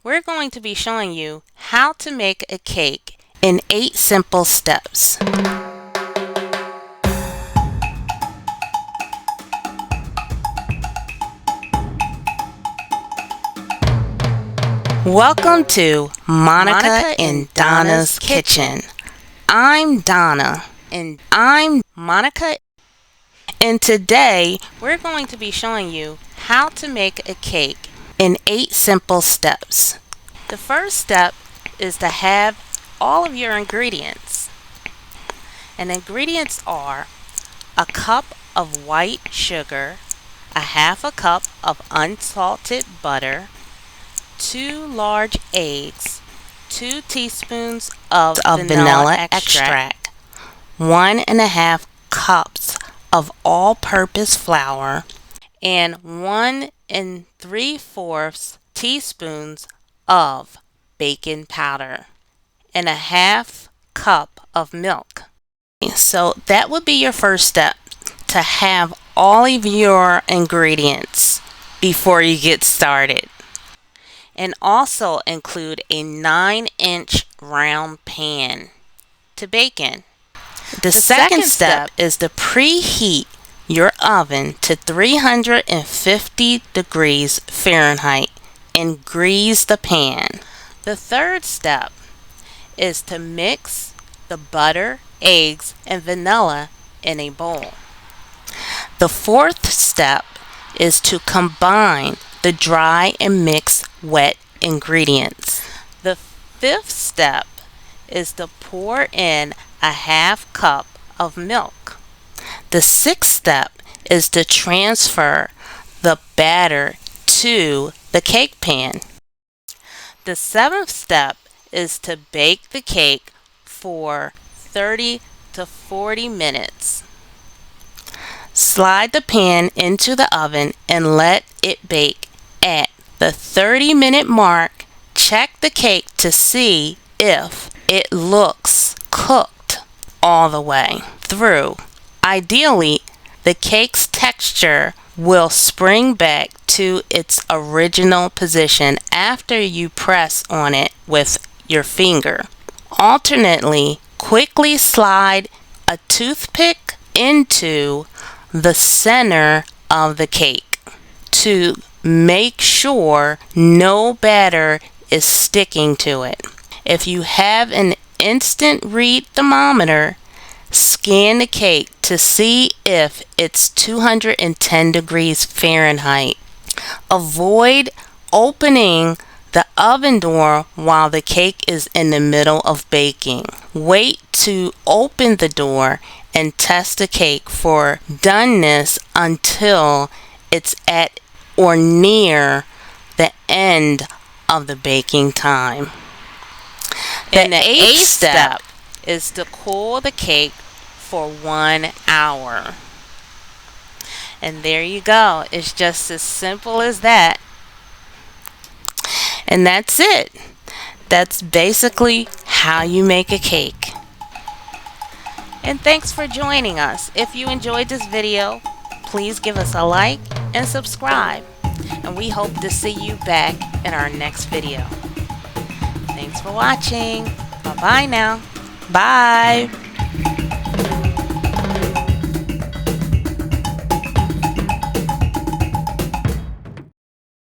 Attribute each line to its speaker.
Speaker 1: we're going to be showing you how to make a cake in 8 simple steps. Welcome to Monica and Donna's Kitchen. I'm Donna. And I'm Monica. And today we're going to be showing you how to make a cake in 8 simple steps. The first step is to have all of your ingredients. And ingredients are a cup of white sugar, a half a cup of unsalted butter, 2 large eggs, 2 teaspoons of vanilla extract, 1½ cups of all-purpose flour, and 1 3/4 teaspoons of baking powder, and a half cup of milk. So that would be your first step, to have all of your ingredients before you get started. And also include a 9-inch round pan to bake in. The second step is to preheat your oven to 350 degrees Fahrenheit and grease the pan. The third step is to mix the butter, eggs, and vanilla in a bowl. The fourth step is to combine the dry and mixed wet ingredients. The fifth step is to pour in a half cup of milk. The sixth step is to transfer the batter to the cake pan. The seventh step is to bake the cake for 30 to 40 minutes. Slide the pan into the oven and let it bake. At the 30-minute mark, check the cake to see if it looks cooked all the way through. Ideally, the cake's texture will spring back to its original position after you press on it with your finger. Alternately, quickly slide a toothpick into the center of the cake to make sure no batter is sticking to it. If you have an instant read thermometer, scan the cake to see if it's 210 degrees Fahrenheit. Avoid opening the oven door while the cake is in the middle of baking. Wait to open the door and test the cake for doneness until it's at or near the end of the baking time. And the eighth step is to cool the cake for 1 hour. And there you go. It's just as simple as that. And that's it. That's basically how you make a cake. And thanks for joining us. If you enjoyed this video, please give us a like and subscribe. And we hope to see you back in our next video. Thanks for watching. Bye-bye now. Bye.